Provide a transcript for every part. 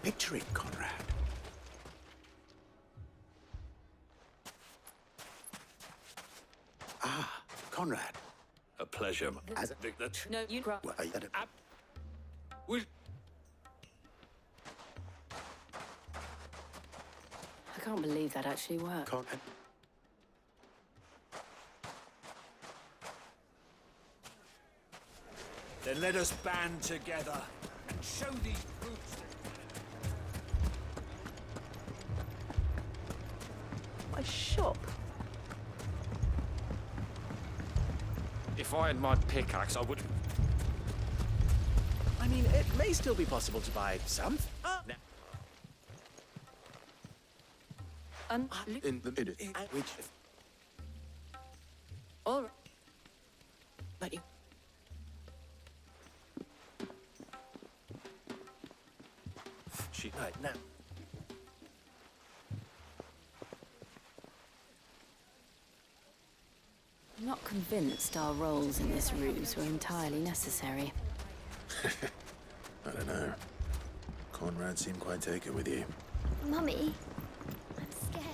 picturing, Conrad? Ah, Conrad. A pleasure. As No, you... well, I can't believe that actually worked. Conrad. Then let us band together and show these brutes. My shop. If I had my pickaxe, I would... I mean, it may still be possible to buy some. In the middle. Which... All right. But you... Right, now. I'm not convinced our roles in this ruse were entirely necessary. I don't know. Conrad seemed quite taken with you. Mummy, I'm scared.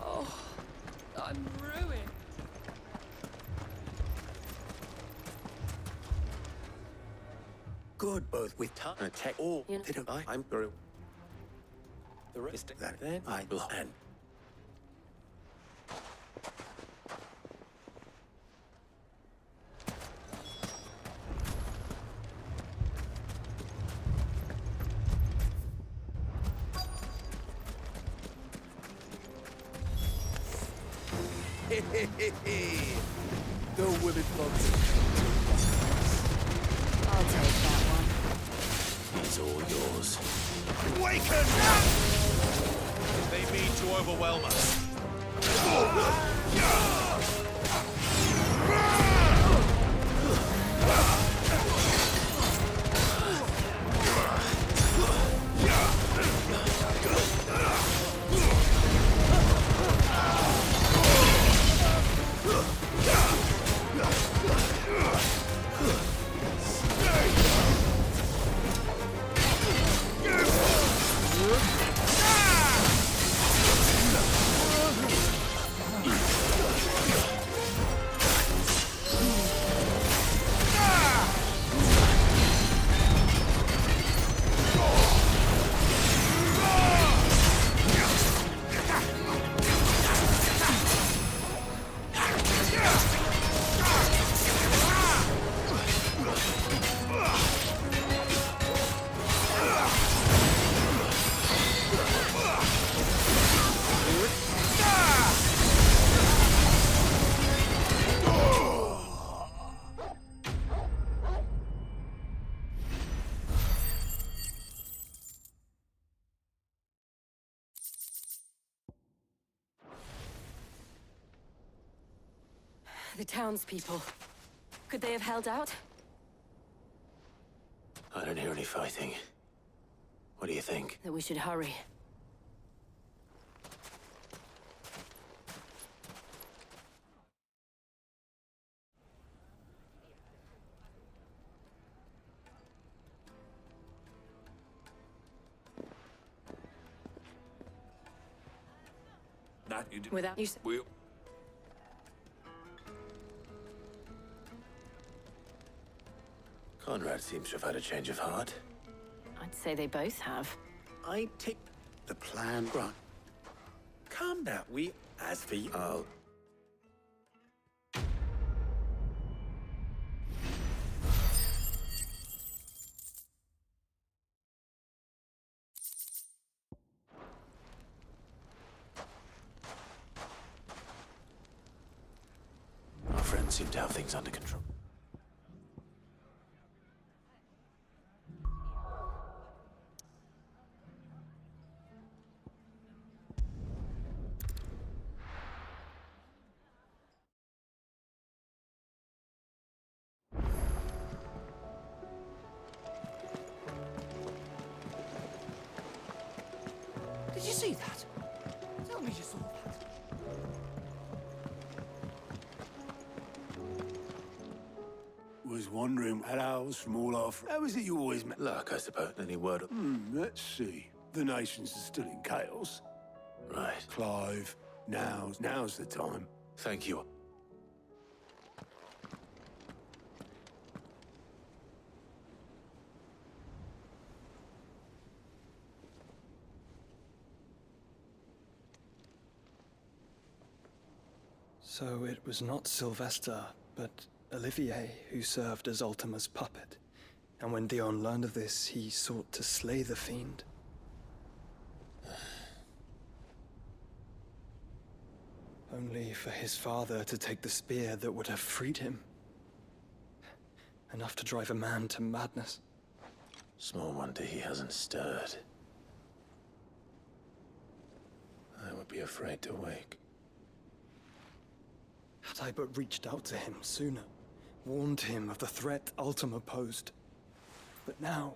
Oh, I'm ruined. Good, both with time and tech. All You know- they don't. I'm very. The rest of That then I will. And the women clubs. I'll take that one. he's all yours. Awaken! They mean to overwhelm us. The townspeople. Could they have held out? I don't hear any fighting. What do you think? That we should hurry. That you did. Without you... We... Conrad seems to have had a change of heart. I'd say they both have. I take the plan, Grant. Calm down. As for you. I'll... Our friends seem to have things under control. Did you see that? Tell me you saw that. Was wondering, had owls from all our... How is it you always met... Luck, I suppose. Any word? Let's see. The nations are still in chaos. Right. Clive, now's the time. Thank you. So it was not Sylvester, but Olivier who served as Ultima's puppet. And when Dion learned of this, he sought to slay the fiend. Only for his father to take the spear that would have freed him. Enough to drive a man to madness. Small wonder he hasn't stirred. I would be afraid to wake. Had I but reached out to him sooner, warned him of the threat Ultima posed. But now,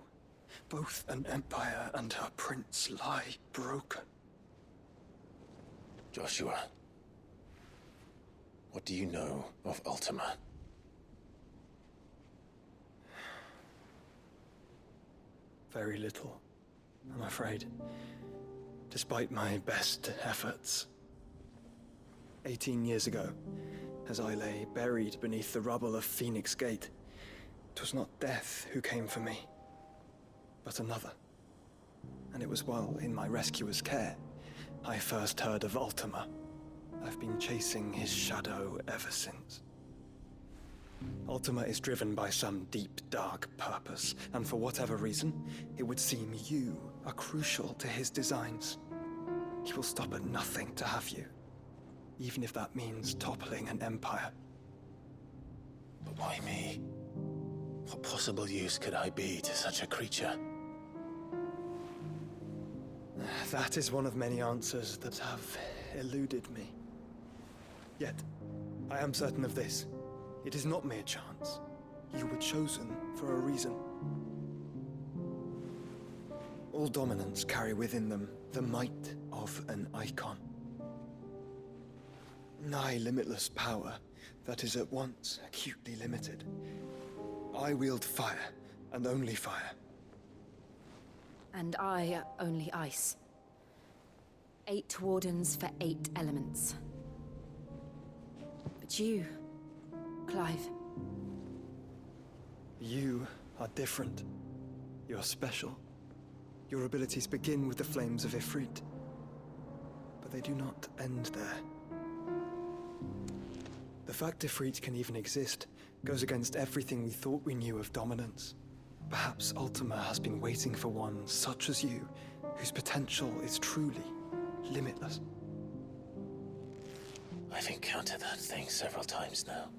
both an empire and her prince lie broken. Joshua, what do you know of Ultima? Very little, I'm afraid. Despite my best efforts. 18 years ago, as I lay buried beneath the rubble of Phoenix Gate, it was not death who came for me, but another. And it was while in my rescuer's care, I first heard of Ultima. I've been chasing his shadow ever since. Ultima is driven by some deep, dark purpose, and for whatever reason, it would seem you are crucial to his designs. He will stop at nothing to have you, even if that means toppling an empire. But why me? What possible use could I be to such a creature? That is one of many answers that have eluded me. Yet, I am certain of this. It is not mere chance. You were chosen for a reason. All dominants carry within them the might of an icon. Nigh limitless power that is at once acutely limited. I wield fire, and only fire. And I only ice. 8 wardens for 8 elements. But you, Clive. You are different. You're special. Your abilities begin with the flames of Ifrit. But they do not end there. The fact Ifrit can even exist goes against everything we thought we knew of dominance. Perhaps Ultima has been waiting for one such as you, whose potential is truly limitless. I've encountered that thing several times now.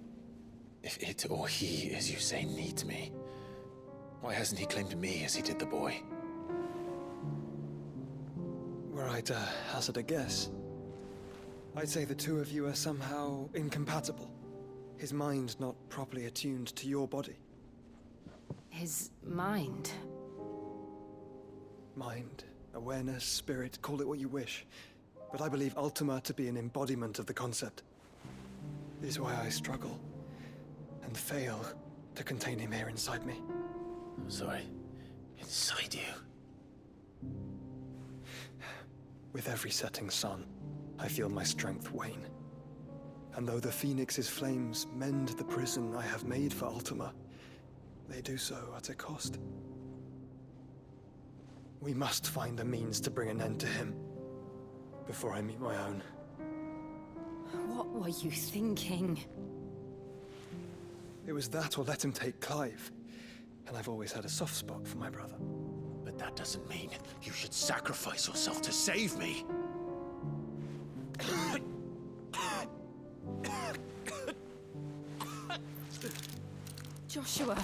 If it or he, as you say, needs me, why hasn't he claimed me as he did the boy? Were I to hazard a guess, I'd say the two of you are somehow incompatible. His mind not properly attuned to your body. His mind. Mind, awareness, spirit, call it what you wish. But I believe Ultima to be an embodiment of the concept. This is why I struggle and fail to contain him here inside me. I'm sorry. Inside you? With every setting sun, I feel my strength wane. And though the Phoenix's flames mend the prison I have made for Ultima, they do so at a cost. We must find a means to bring an end to him before I meet my own. What were you thinking? It was that or let him take Clive. And I've always had a soft spot for my brother. But that doesn't mean you should sacrifice yourself to save me. Joshua.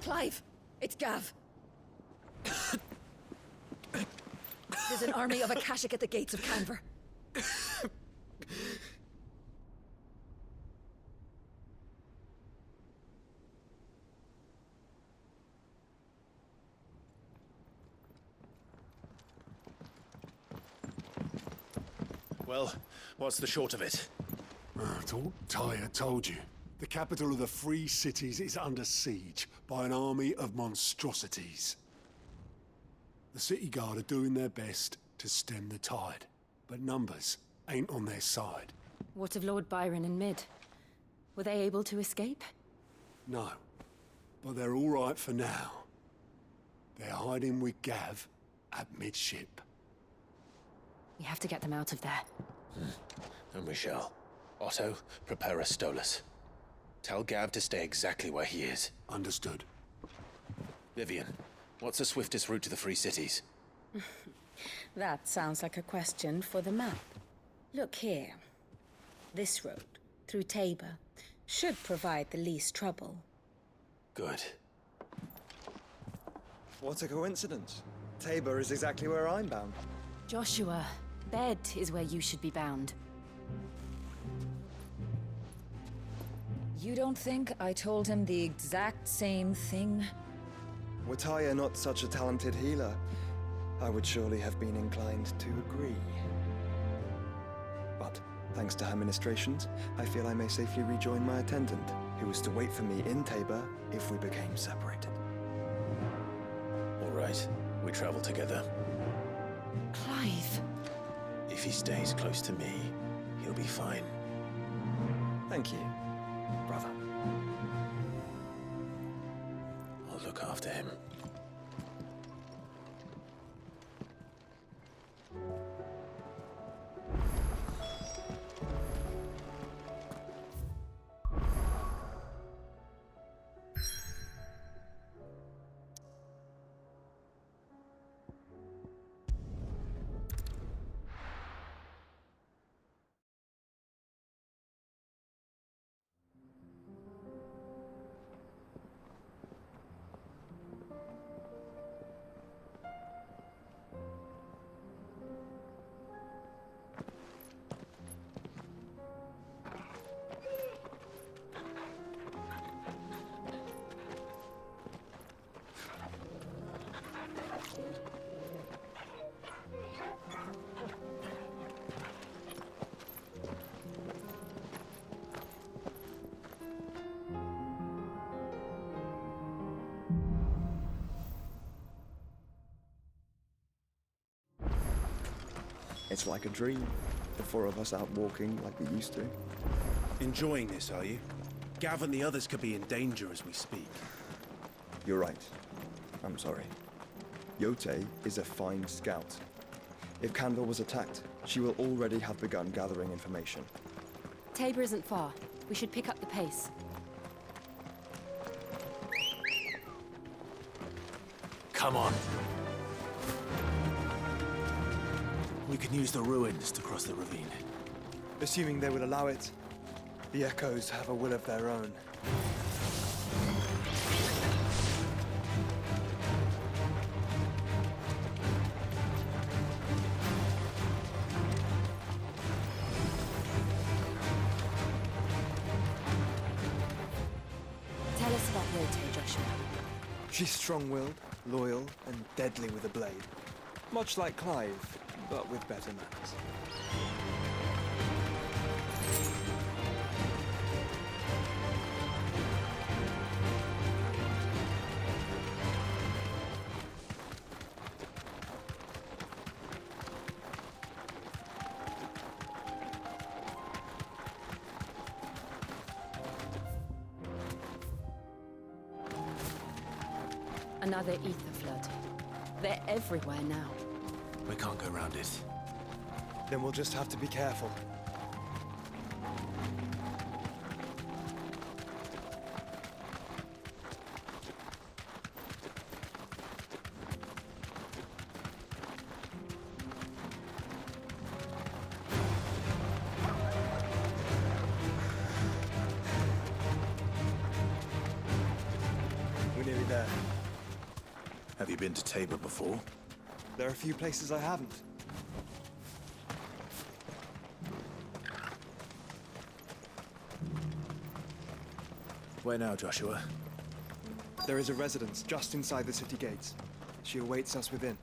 Clive, it's Gav. There's an army of Akashic at the gates of Canver. Well, what's the short of it? I thought Ty had told you. The capital of the Free Cities is under siege by an army of monstrosities. The city guard are doing their best to stem the tide, but numbers ain't on their side. What of Lord Byron and Mid? Were they able to escape? No, but they're all right for now. They're hiding with Gav at midship. We have to get them out of there. And we shall. Otto, prepare a Stolas. Tell Gav to stay exactly where he is. Understood. Vivian, what's the swiftest route to the Free Cities? That sounds like a question for the map. Look here. This road, through Tabor, should provide the least trouble. Good. What a coincidence. Tabor is exactly where I'm bound. Joshua, bed is where you should be bound. You don't think I told him the exact same thing? Were Taya not such a talented healer, I would surely have been inclined to agree. But, thanks to her ministrations, I feel I may safely rejoin my attendant, who was to wait for me in Tabor if we became separated. All right, we travel together. Clive. If he stays close to me, he'll be fine. Thank you, brother. I'll look after him. It's like a dream. The four of us out walking like we used to. Enjoying this, are you? Gav and the others could be in danger as we speak. You're right. I'm sorry. Yote is a fine scout. If Kandor was attacked, she will already have begun gathering information. Tabor isn't far. We should pick up the pace. Come on. We can use the ruins to cross the ravine. Assuming they will allow it, the Echoes have a will of their own. Tell us about Yote, Joshua. She's strong-willed, loyal, and deadly with a blade. Much like Clive, but with better manners. Another ether flood. They're everywhere now. We can't go around it. Then we'll just have to be careful. We're nearly there. Have you been to Tabor before? There are a few places I haven't. Where now, Joshua? There is a residence just inside the city gates. She awaits us within.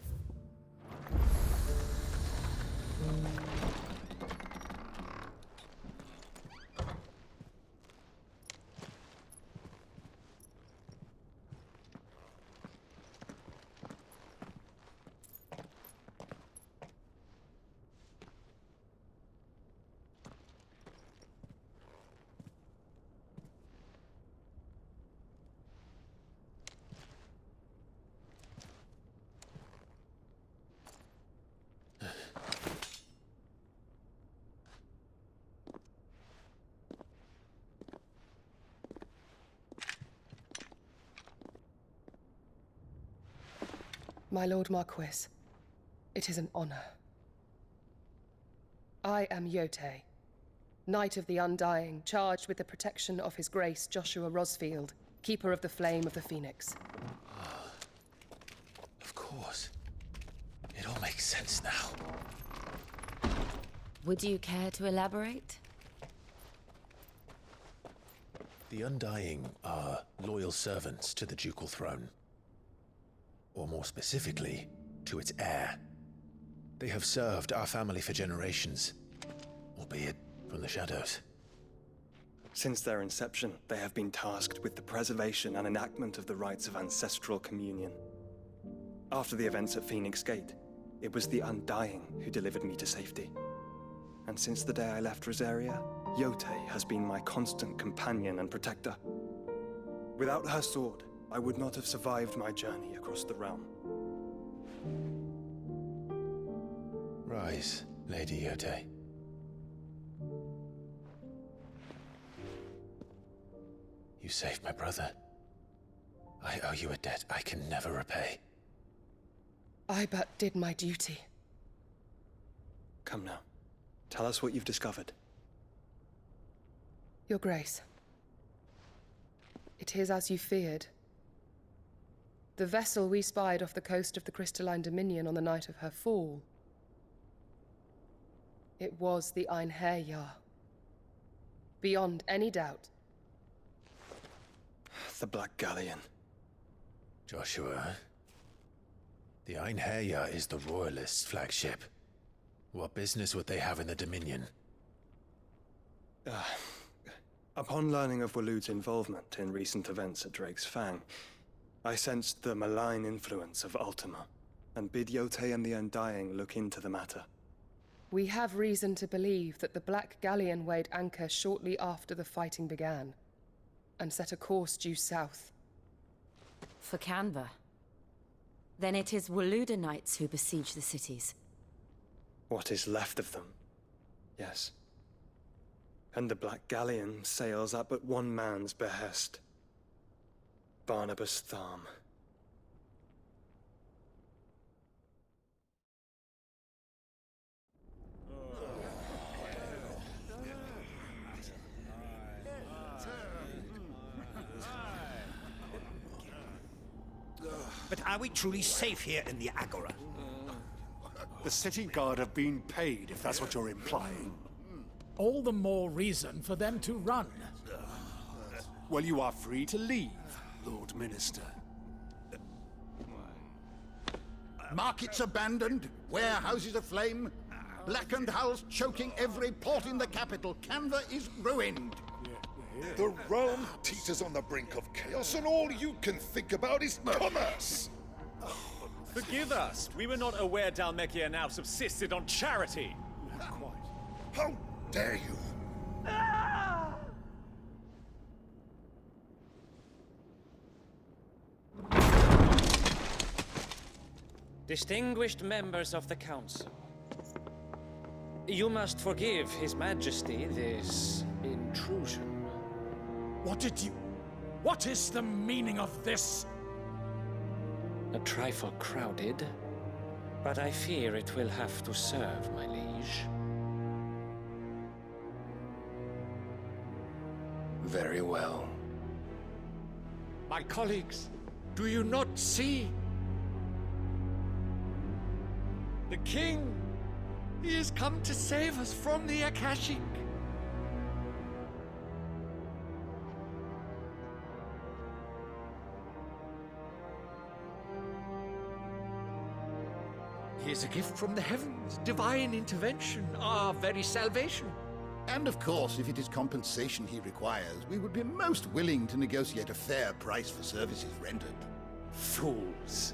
My Lord Marquis, it is an honor. I am Yotei, Knight of the Undying, charged with the protection of His Grace Joshua Rosfield, Keeper of the Flame of the Phoenix. Of course. It all makes sense now. Would you care to elaborate? The Undying are loyal servants to the ducal throne. Or more specifically, to its heir. They have served our family for generations, albeit from the shadows. Since their inception, they have been tasked with the preservation and enactment of the rites of ancestral communion. After the events at Phoenix Gate, it was the Undying who delivered me to safety. And since the day I left Rosaria, Yotei has been my constant companion and protector. Without her sword, I would not have survived my journey across the realm. Rise, Lady Yotei. You saved my brother. I owe you a debt I can never repay. I but did my duty. Come now. Tell us what you've discovered. Your Grace. It is as you feared. The vessel we spied off the coast of the Crystalline Dominion on the night of her fall. It was the Einherjar. Beyond any doubt. The Black Galleon. Joshua, the Einherjar is the Royalists' flagship. What business would they have in the Dominion? Upon learning of Waloed's involvement in recent events at Drake's Fang, I sensed the malign influence of Ultima, and bid Yotei and the Undying look into the matter. We have reason to believe that the Black Galleon weighed anchor shortly after the fighting began, and set a course due south. For Canva. Then it is Waloed knights who besiege the cities. What is left of them, yes. And the Black Galleon sails at but one man's behest. Barnabas Tharm. But are we truly safe here in the Agora? The city guard have been paid, if that's what you're implying. All the more reason for them to run. Well, you are free to leave, Lord Minister. Markets abandoned, warehouses aflame, blackened hulls choking every port in the capital. Canva is ruined. The realm teeters on the brink of chaos, and all you can think about is commerce! Forgive us. We were not aware Dhalmekia now subsisted on charity. How dare you! Distinguished members of the Council, you must forgive His Majesty this intrusion. What is the meaning of this? A trifle crowded, but I fear it will have to serve, my liege. Very well. My colleagues, do you not see? The King! He has come to save us from the Akashic! He is a gift from the heavens, divine intervention, our very salvation. And of course, if it is compensation he requires, we would be most willing to negotiate a fair price for services rendered. Fools!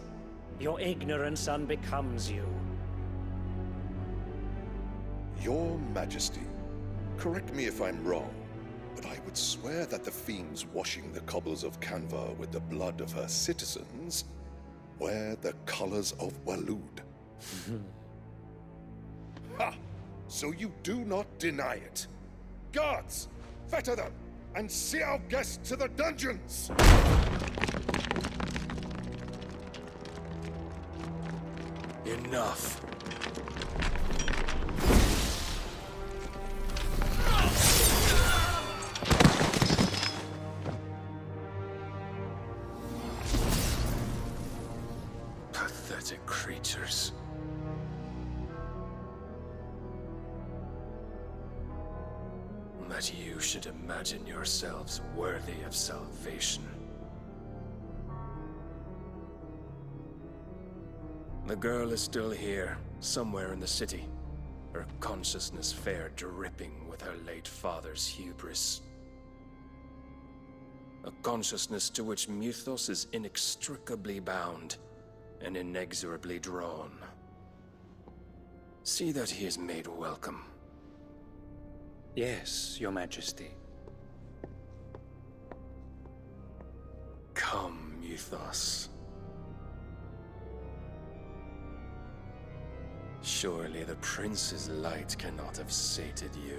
Your ignorance unbecomes you. Your Majesty, correct me if I'm wrong, but I would swear that the fiends washing the cobbles of Canva with the blood of her citizens wear the colors of Waloed. Ha! So you do not deny it. Guards, fetter them, and see our guests to the dungeons! Enough. Pathetic creatures. That you should imagine yourselves worthy of salvation. The girl is still here, somewhere in the city, her consciousness fair dripping with her late father's hubris. A consciousness to which Mythos is inextricably bound and inexorably drawn. See that he is made welcome. Yes, Your Majesty. Come, Mythos. Surely the prince's light cannot have sated you.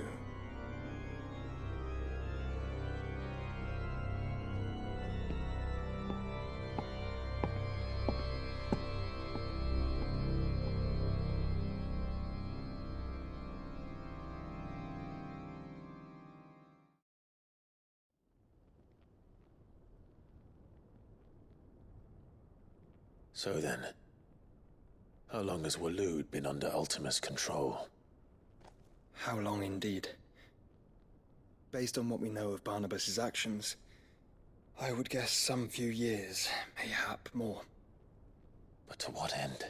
So then, how long has Waloed been under Ultima's control? How long indeed? Based on what we know of Barnabas's actions, I would guess some few years, mayhap more. But to what end?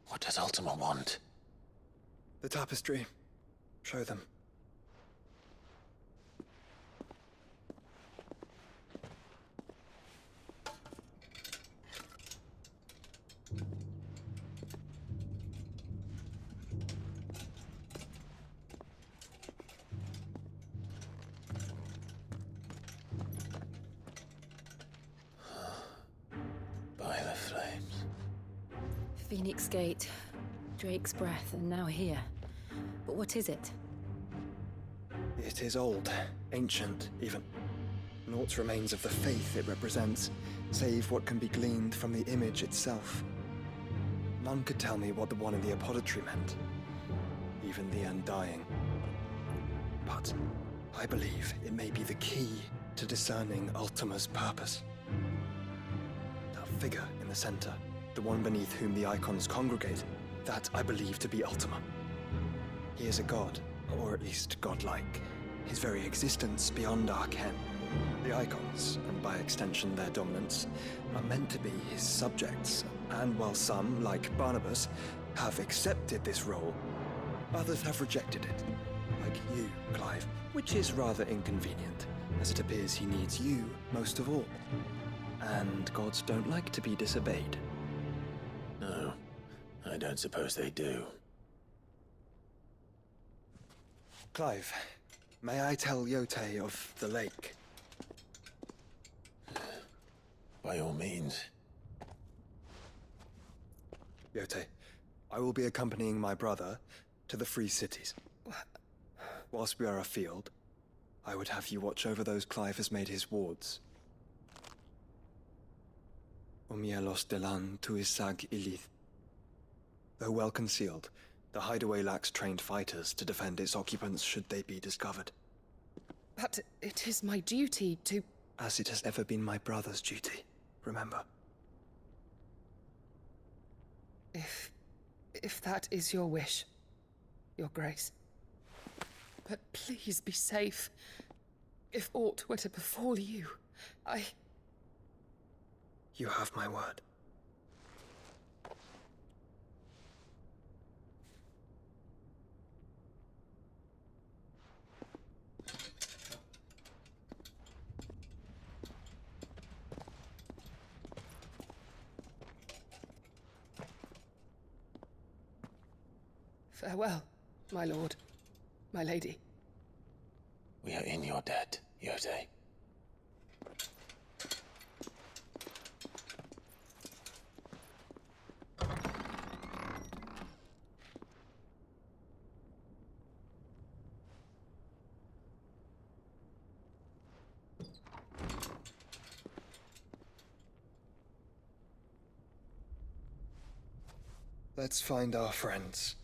What does Ultima want? The tapestry. Show them. By the flames. Phoenix Gate, Drake's Breath, and now here. But what is it? It is old, ancient, even. Naught remains of the faith it represents, save what can be gleaned from the image itself. None could tell me what the one in the apothecary meant, even the Undying. But I believe it may be the key to discerning Ultima's purpose. That figure in the center, the one beneath whom the icons congregate, that I believe to be Ultima. He is a god, or at least godlike. His very existence beyond our ken. The icons, and by extension their dominance, are meant to be his subjects, and while some, like Barnabas, have accepted this role, others have rejected it. Like you, Clive, which is rather inconvenient, as it appears he needs you most of all. And gods don't like to be disobeyed. No, I don't suppose they do. Clive, may I tell Yote of the lake? By all means. Yote, I will be accompanying my brother to the Free Cities. Whilst we are afield, I would have you watch over those Clive has made his wards. Umielos delan tuisag ilith. Though well concealed, the hideaway lacks trained fighters to defend its occupants should they be discovered. But it is my duty to... As it has ever been my brother's duty, remember. If that is your wish, Your Grace. But please be safe. If aught were to befall you, You have my word. Farewell, my lord, my lady. We are in your debt, Yote. Let's find our friends.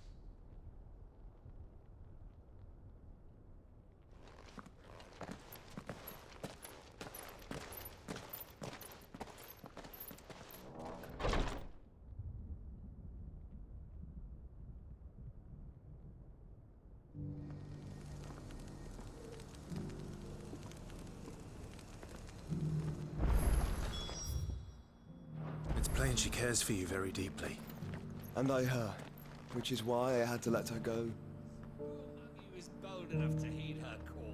It's plain she cares for you very deeply. And I her, which is why I had to let her go. Who among you is bold enough to heed her call?